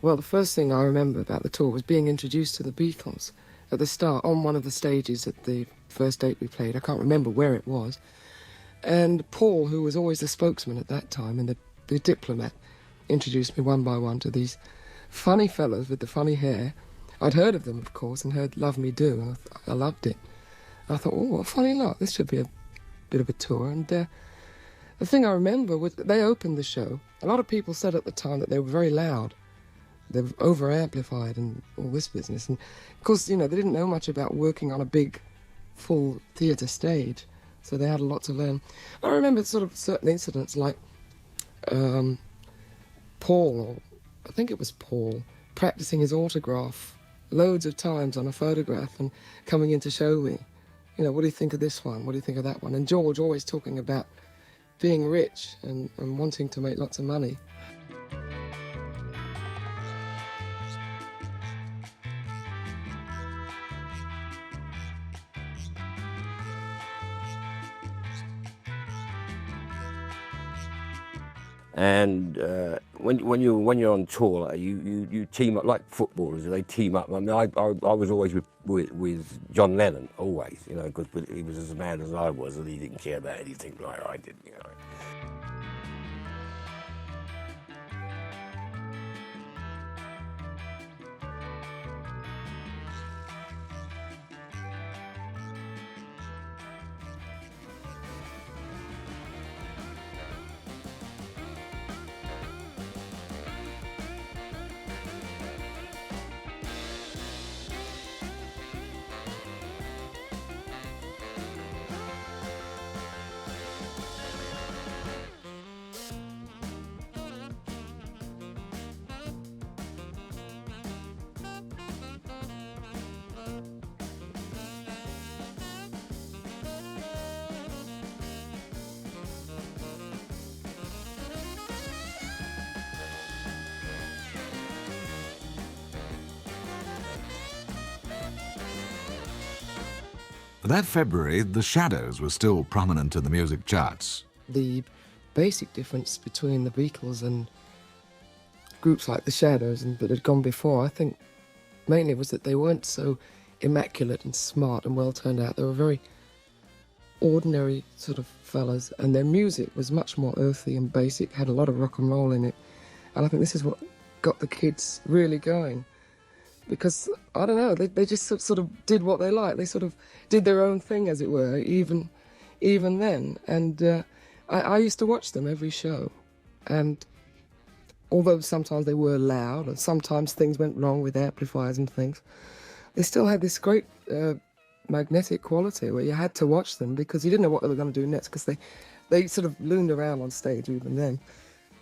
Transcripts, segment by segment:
Well, the first thing I remember about the tour was being introduced to the Beatles at the start on one of the stages at the first date we played. I can't remember where it was. And Paul, who was always the spokesman at that time and the diplomat, introduced me one by one to these funny fellows with the funny hair. I'd heard of them, of course, and heard Love Me Do, and I loved it. And I thought, oh, what a funny lot. This should be a bit of a tour. And the thing I remember was they opened the show. A lot of people said at the time that they were very loud. They were over-amplified and all this business. And, of course, you know, they didn't know much about working on a big, full theatre stage, so they had a lot to learn. I remember sort of certain incidents like Paul, or I think it was Paul, practising his autograph loads of times on a photograph and coming in to show me, you know, what do you think of this one? What do you think of that one? And George always talking about being rich and wanting to make lots of money. And when you're on tour, you team up like footballers. They team up. I mean, I was always with John Lennon, always, you know, because he was as mad as I was, and he didn't care about anything like I did, you know. That February, the Shadows were still prominent in the music charts. The basic difference between the Beatles and groups like the Shadows and that had gone before, I think, mainly was that they weren't so immaculate and smart and well turned out. They were very ordinary sort of fellas, and their music was much more earthy and basic, had a lot of rock and roll in it. And I think this is what got the kids really going. Because, I don't know, they just sort of did what they liked. They sort of did their own thing, as it were, even then. And I used to watch them every show. And although sometimes they were loud, and sometimes things went wrong with amplifiers and things, they still had this great magnetic quality where you had to watch them because you didn't know what they were going to do next, because they sort of looned around on stage even then.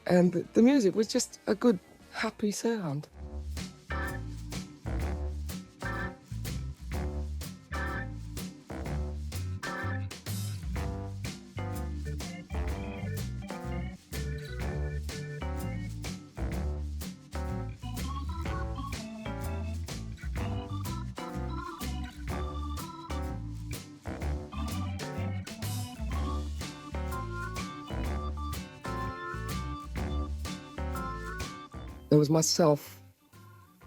And the music was just a good, happy sound. There was myself,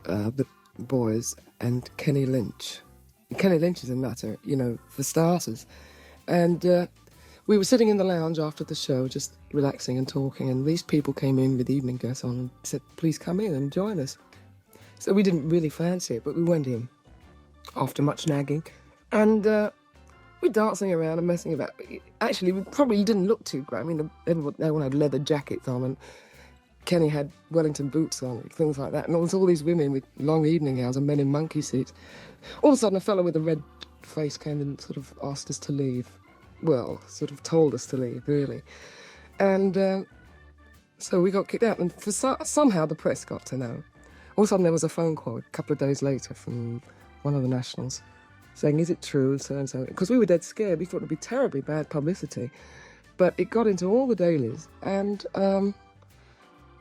the boys, and Kenny Lynch. Kenny Lynch is a nutter, you know, for starters. And we were sitting in the lounge after the show, just relaxing and talking, and these people came in with evening dress on and said, please come in and join us. So we didn't really fancy it, but we went in after much nagging. And we're dancing around and messing about. Actually, we probably didn't look too great. I mean, everyone had leather jackets on, and Kenny had Wellington boots on, things like that. And there was all these women with long evening gowns and men in monkey suits. All of a sudden, a fellow with a red face came and sort of asked us to leave. Well, sort of told us to leave, really. And so we got kicked out. And somehow the press got to know. All of a sudden, there was a phone call a couple of days later from one of the nationals saying, is it true, so-and-so? Because we were dead scared. We thought it would be terribly bad publicity. But it got into all the dailies, and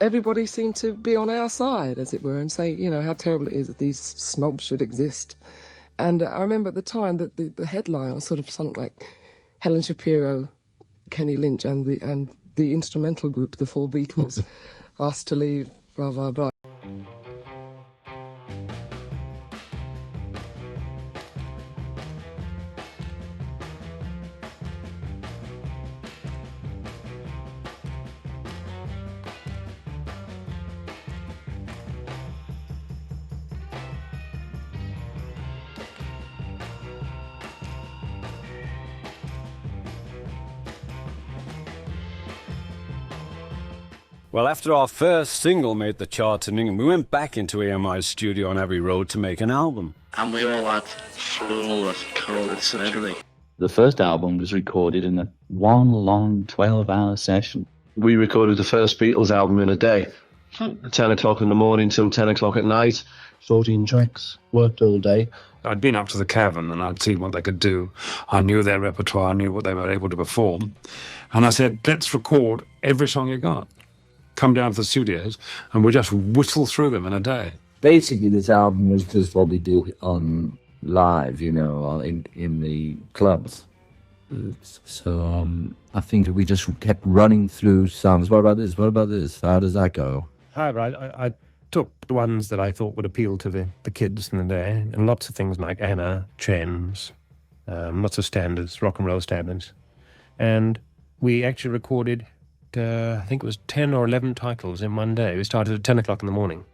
everybody seemed to be on our side, as it were, and say, you know, how terrible it is that these snobs should exist. And I remember at the time that the headline was sort of something like Helen Shapiro, Kenny Lynch, and the instrumental group, the Four Beatles, asked to leave, blah, blah, blah. Well, after our first single made the charts in England, we went back into EMI's studio on Abbey Road to make an album. And we all had flawless chords and everything. The first album was recorded in one long 12-hour session. We recorded the first Beatles album in a day. 10 o'clock in the morning till 10 o'clock at night. 14 tracks, worked all day. I'd been up to the Cavern and I'd seen what they could do. I knew their repertoire, I knew what they were able to perform. And I said, let's record every song you got. Come down to the studios and we'll just whistle through them in a day. Basically, this album was just what we do on live, you know, in the clubs. So I think we just kept running through songs. What about this? What about this? How does that go? However, I took the ones that I thought would appeal to the kids in the day, and lots of things like Anna, Chains, lots of standards, rock and roll standards. And we actually recorded, I think it was 10 or 11 titles in one day. We started at 10 o'clock in the morning,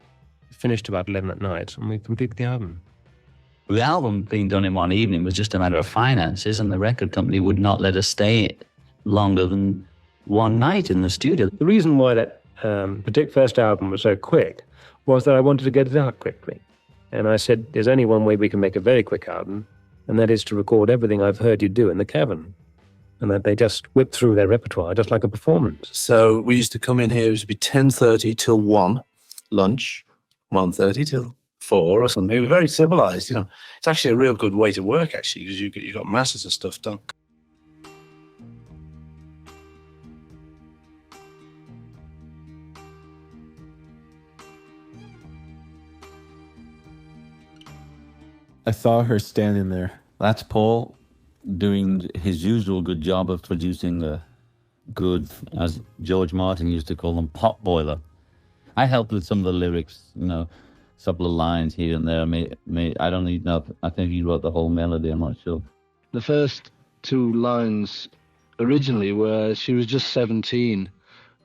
finished about 11 at night, and we completed the album. The album being done in one evening was just a matter of finances, and the record company would not let us stay longer than one night in the studio. The reason why that particular first album was so quick was that I wanted to get it out quickly. And I said, there's only one way we can make a very quick album, and that is to record everything I've heard you do in the Cavern. And that they just whip through their repertoire just like a performance. So we used to come in here, it used to be 10:30 till 1, lunch, 1:30 till 4 or something. We were very civilized, you know. It's actually a real good way to work, actually, because you got masses of stuff done. I saw her standing there. That's Paul doing his usual good job of producing a good, as George Martin used to call them, pot boiler. I helped with some of the lyrics, you know, a couple of lines here and there. I don't even know. I think he wrote the whole melody, I'm not sure. The first two lines originally were she was just 17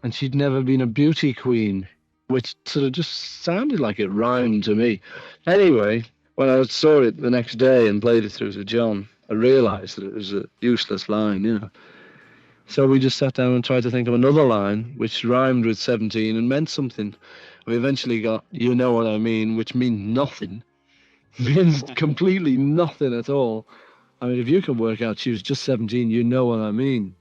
and she'd never been a beauty queen, which sort of just sounded like it rhymed to me. Anyway, when I saw it the next day and played it through to John, I realised that it was a useless line, you know. So we just sat down and tried to think of another line which rhymed with 17 and meant something. We eventually got "You Know What I Mean," which means nothing. Means completely nothing at all. I mean, if you can work out she was just 17, you know what I mean.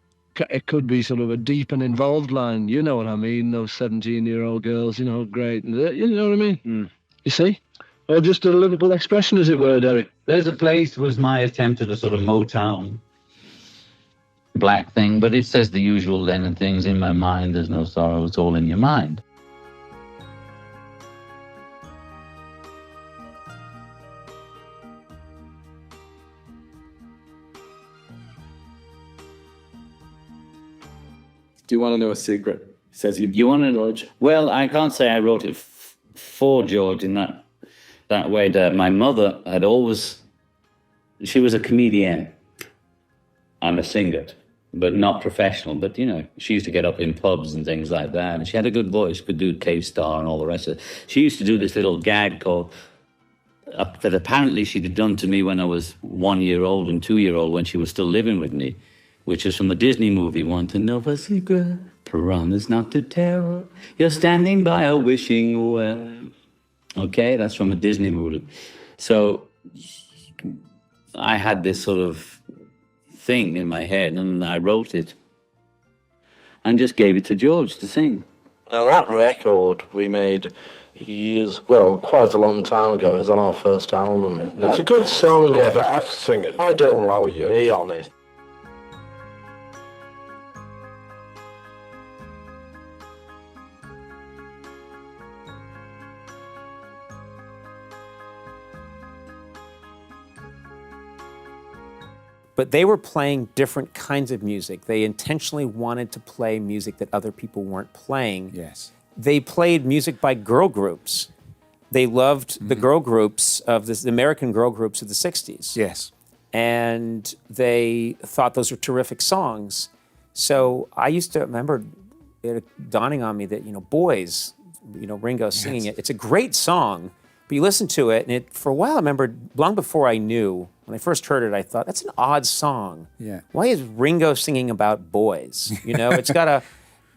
It could be sort of a deep and involved line. You know what I mean, those 17-year-old girls, you know, great. You know what I mean? Mm. You see? Or just a Liverpool expression, as it were, Derek. There's a Place was my attempt at a sort of Motown black thing, but it says the usual Lennon things. In my mind, there's no sorrow, it's all in your mind. Do you want to know a secret? He says You want to know? Well, I can't say I wrote it for George in that way. That my mother had always, she was a comedian. I'm a singer, but not professional. But, you know, she used to get up in pubs and things like that. And she had a good voice, could do Cave Star and all the rest of it. She used to do this little gag called, that apparently she'd had done to me when I was 1 year old and 2 year old when she was still living with me, which is from the Disney movie, Want to Know a Secret, Promise Not to Tell, You're Standing by a Wishing Well. Okay, that's from a Disney movie. So I had this sort of thing in my head, and I wrote it and just gave it to George to sing. Now that record we made quite a long time ago. It was on our first album. It's a good song. Yeah, but I have to sing it. I don't allow you. Be honest. But they were playing different kinds of music. They intentionally wanted to play music that other people weren't playing. Yes. They played music by girl groups. They loved the girl groups of the American girl groups of the 60s. Yes. And they thought those were terrific songs. So I used to remember it dawning on me that, you know, Boys, you know, Ringo singing it. It's a great song, but you listen to it, and it, for a while, I remember, long before I knew, when I first heard it, I thought, that's an odd song. Yeah. Why is Ringo singing about boys? You know, it's got a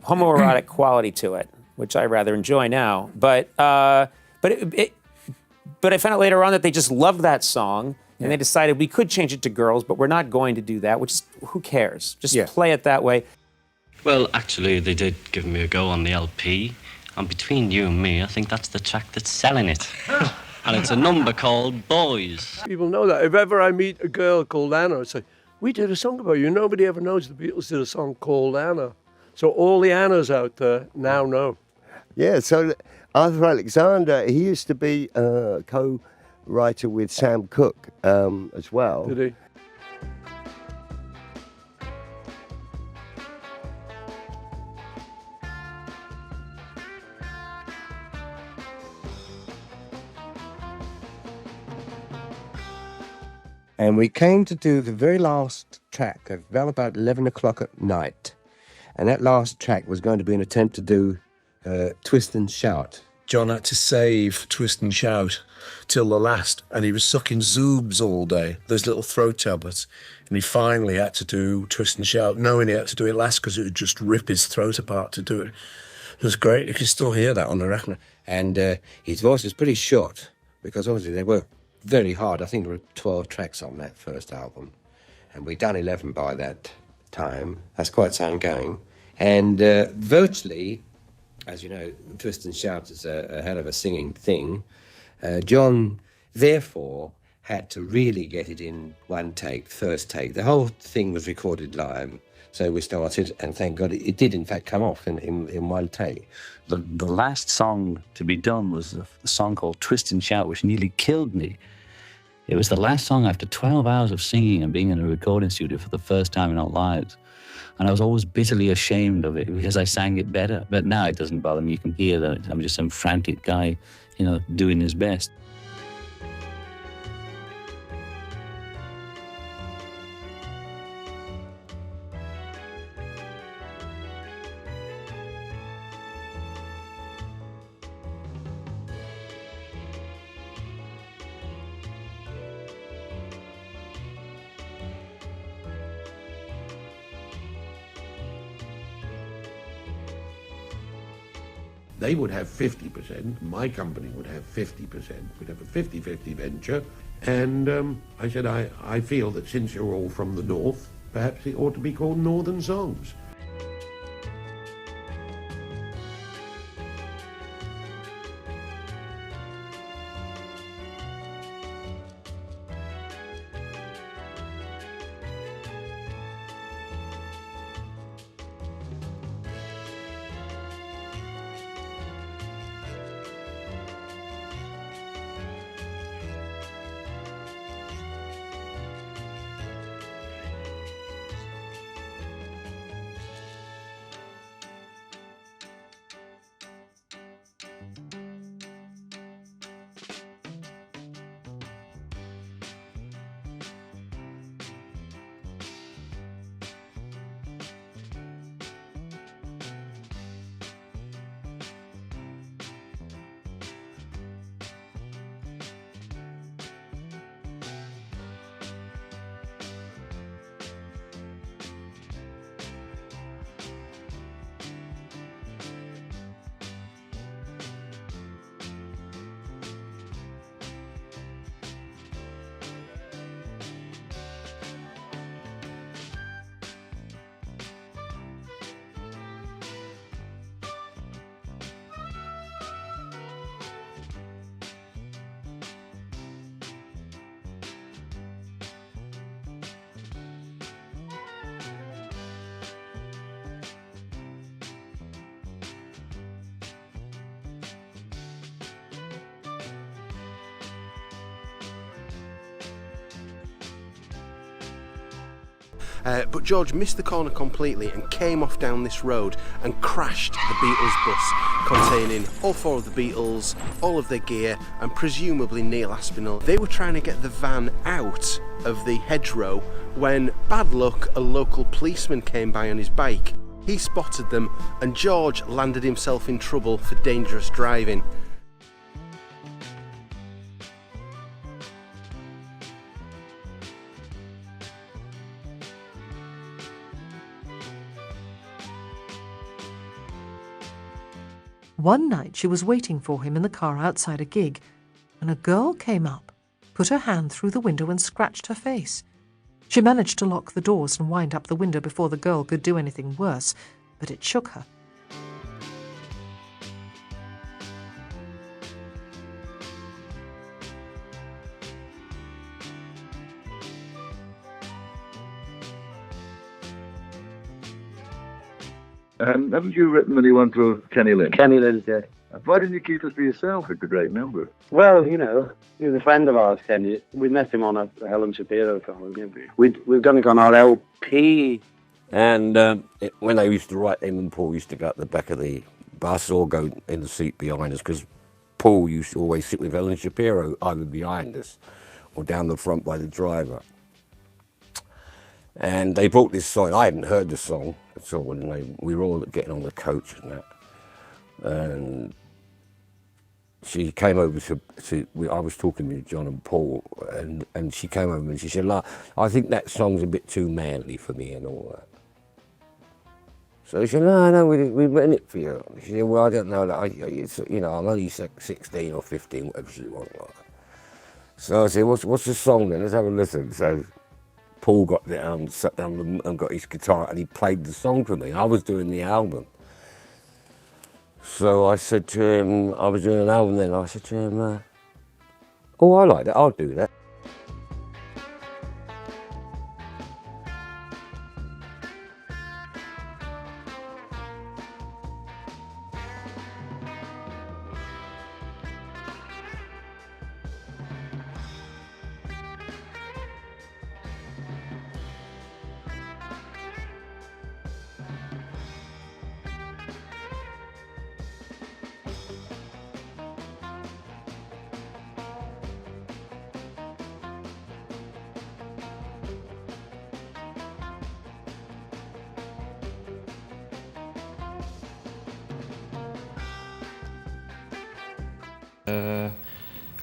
homoerotic quality to it. which I rather enjoy now. But I found out later on that they just loved that song, and they decided we could change it to Girls, but we're not going to do that, which is, who cares? Just play it that way. Well, actually, they did give me a go on the LP, and between you and me, I think that's the track that's selling it. And it's a number called Boys. People know that. If ever I meet a girl called Anna, I say, we did a song about you. Nobody ever knows the Beatles did a song called Anna. So all the Annas out there now know. Yeah, so Arthur Alexander, he used to be a co-writer with Sam Cooke as well. Did he? And we came to do the very last track at about 11 o'clock at night. And that last track was going to be an attempt to do Twist and Shout. John had to save Twist and Shout till the last, and he was sucking Zoobs all day, those little throat tablets, and he finally had to do Twist and Shout, knowing he had to do it last because it would just rip his throat apart to do it. It was great. You can still hear that on the record. And his voice was pretty short, because obviously they were very hard. I think there were 12 tracks on that first album, and we'd done 11 by that time. That's quite some going. And virtually, as you know, Twist and Shout is a hell of a singing thing. John, therefore, had to really get it in one take, first take. The whole thing was recorded live, so we started, and thank God it did, in fact, come off in one take. The last song to be done was a song called Twist and Shout, which nearly killed me. It was the last song after 12 hours of singing and being in a recording studio for the first time in our lives. And I was always bitterly ashamed of it because I sang it better. But now it doesn't bother me. You can hear that I'm just some frantic guy, doing his best. They would have 50%, my company would have 50%. We'd have a 50-50 venture. And I said, I feel that since you're all from the north, perhaps it ought to be called Northern Songs. But George missed the corner completely and came off down this road and crashed the Beatles bus containing all four of the Beatles, all of their gear, and presumably Neil Aspinall. They were trying to get the van out of the hedgerow when, bad luck, a local policeman came by on his bike. He spotted them and George landed himself in trouble for dangerous driving. One night she was waiting for him in the car outside a gig, and a girl came up, put her hand through the window and scratched her face. She managed to lock the doors and wind up the window before the girl could do anything worse, but it shook her. Haven't you written anyone for Kenny Lynch? Kenny Lynch, yeah. Why didn't you keep it for yourself? It's a great number. Well, you know, he was a friend of ours, Kenny. We met him on a Helen Shapiro song. We've done it on our LP. And when they used to write, him and Paul used to go at the back of the bus or go in the seat behind us, because Paul used to always sit with Helen Shapiro either behind us or down the front by the driver. And they brought this song. I hadn't heard the song at all, and we were all getting on the coach and that. And she came over I was talking to John and Paul, and she came over and she said, I think that song's a bit too manly for me and all that. So she said, no, we've written it for you. She said, well, I don't know, I'm only 16 or 15, whatever she was like. So I said, what's the song then? Let's have a listen. So Paul got down, sat down and got his guitar, and he played the song for me. I was doing the album. So I said to him, I was doing an album then, I said to him, oh, I like that, I'll do that.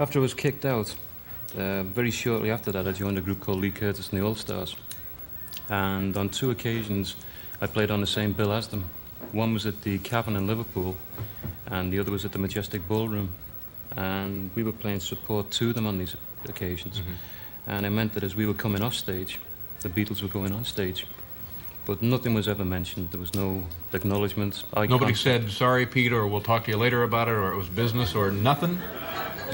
After I was kicked out, very shortly after that I joined a group called Lee Curtis and the All-Stars. And on 2 occasions I played on the same bill as them. One was at the Cavern in Liverpool and the other was at the Majestic Ballroom. And we were playing support to them on these occasions. Mm-hmm. And it meant that as we were coming off stage, the Beatles were going on stage. But nothing was ever mentioned. There was no acknowledgement. Nobody said, sorry, Pete, or we'll talk to you later about it, or it was business, or nothing?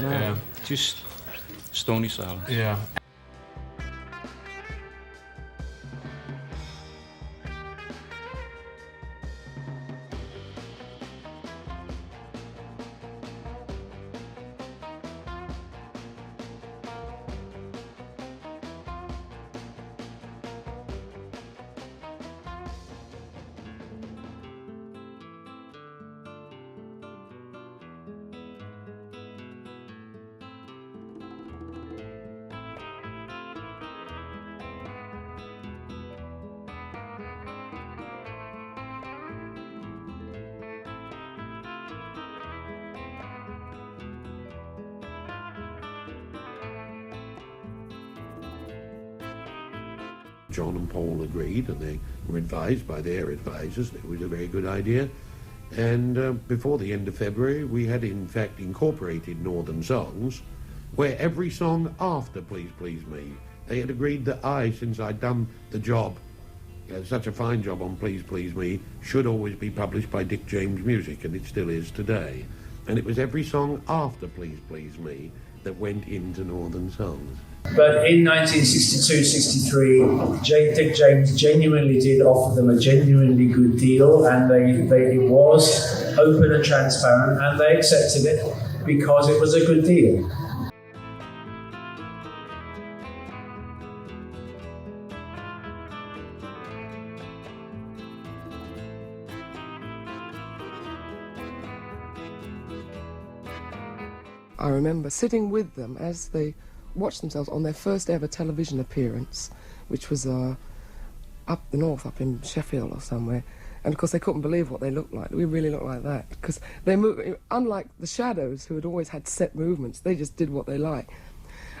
No, yeah. Just stony silence. Yeah. John and Paul agreed, and they were advised by their advisors that it was a very good idea. And before the end of February, we had in fact incorporated Northern Songs, where every song after Please Please Me, they had agreed that I, since I'd done the job, such a fine job on Please Please Me, should always be published by Dick James Music, and it still is today. And it was every song after Please Please Me that went into Northern Songs. But in 1962-63, Dick James genuinely did offer them a genuinely good deal, and it was open and transparent, and they accepted it because it was a good deal. I remember sitting with them as they watched themselves on their first ever television appearance, which was up the north, up in Sheffield or somewhere. And of course they couldn't believe what they looked like. We really looked like that, because they moved, unlike the Shadows, who had always had set movements, they just did what they liked.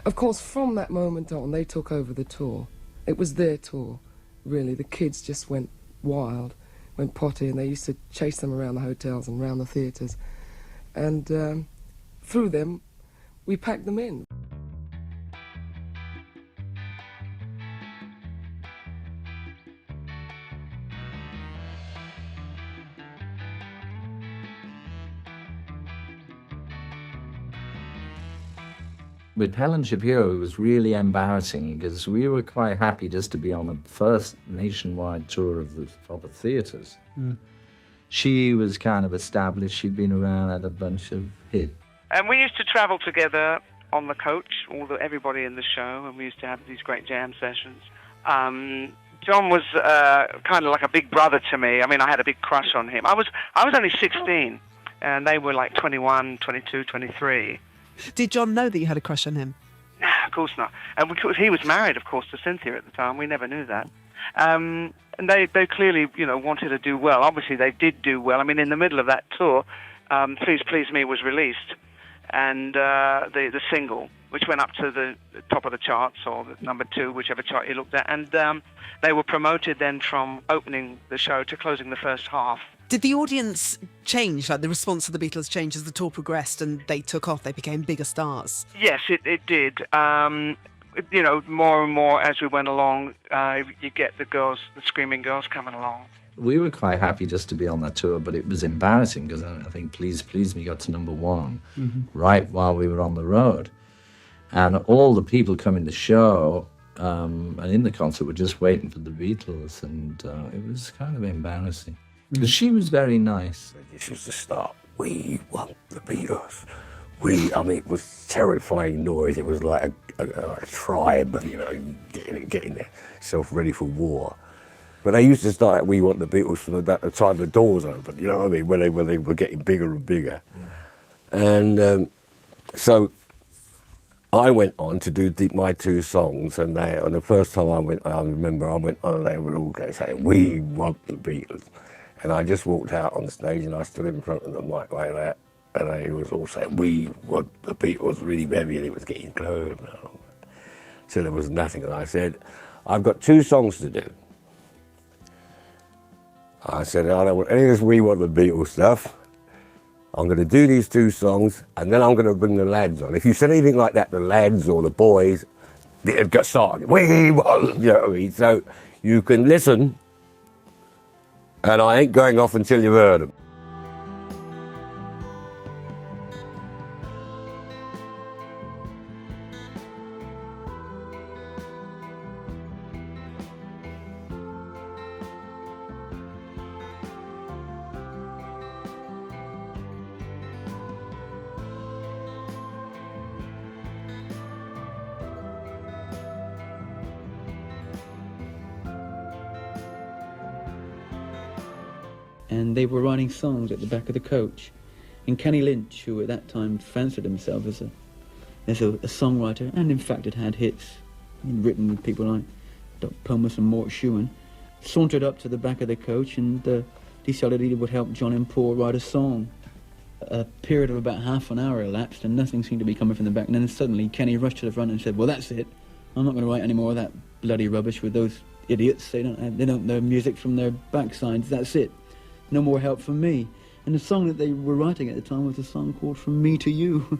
Of course, from that moment on, they took over the tour. It was their tour, really. The kids just went wild. went potty, and they used to chase them around the hotels and around the theatres. And through them, we packed them in. With Helen Shapiro, it was really embarrassing because we were quite happy just to be on the first nationwide tour of the theatres. Mm. She was kind of established. She'd been around, had a bunch of hits. And we used to travel together on the coach, everybody in the show, and we used to have these great jam sessions. John was kind of like a big brother to me. I mean, I had a big crush on him. I was only 16, and they were like 21, 22, 23. Did John know that you had a crush on him? Nah, of course not. And because he was married, of course, to Cynthia at the time. We never knew that. And they clearly, wanted to do well. Obviously, they did do well. I mean, in the middle of that tour, Please Please Me was released, and the single, which went up to the top of the charts, or the number 2, whichever chart you looked at. And they were promoted then from opening the show to closing the first half. Did the audience change, like the response to the Beatles changed as the tour progressed and they took off, they became bigger stars? Yes, it did. More and more as we went along, you get the screaming girls coming along. We were quite happy just to be on that tour, but it was embarrassing because I think Please Please Me got to number 1 right while we were on the road. And all the people coming to the show and in the concert were just waiting for the Beatles, and it was kind of embarrassing. Because she was very nice. This was the start. We want the Beatles. It was terrifying noise. It was like a tribe, getting themselves ready for war. But they used to start, we want the Beatles from about the time the doors opened, you know what I mean, when they were getting bigger and bigger. And so I went on to do my 2 songs, and the first time I remember I went on, they were all saying, we want the Beatles. And I just walked out on the stage and I stood in front of the mic like that, and they was all saying, we want the Beatles, really heavy, and it was getting close. So there was nothing, and I said, I've got 2 songs to do. I said, I don't want any of this We Want the Beatles stuff. I'm going to do these 2 songs, and then I'm going to bring the lads on. If you said anything like that, the lads or the boys, they'd get started. We want, you know what I mean? So you can listen, and I ain't going off until you've heard them. And they were writing songs at the back of the coach. And Kenny Lynch, who at that time fancied himself as a songwriter, and in fact had hits written with people like Doc Pomus and Mort Shewan, sauntered up to the back of the coach and decided he would help John and Paul write a song. A period of about half an hour elapsed and nothing seemed to be coming from the back. And then suddenly Kenny rushed to the front and said, well, that's it. I'm not going to write any more of that bloody rubbish with those idiots. They don't know music from their backsides. That's it. No more help from me. And the song that they were writing at the time was a song called From Me to You.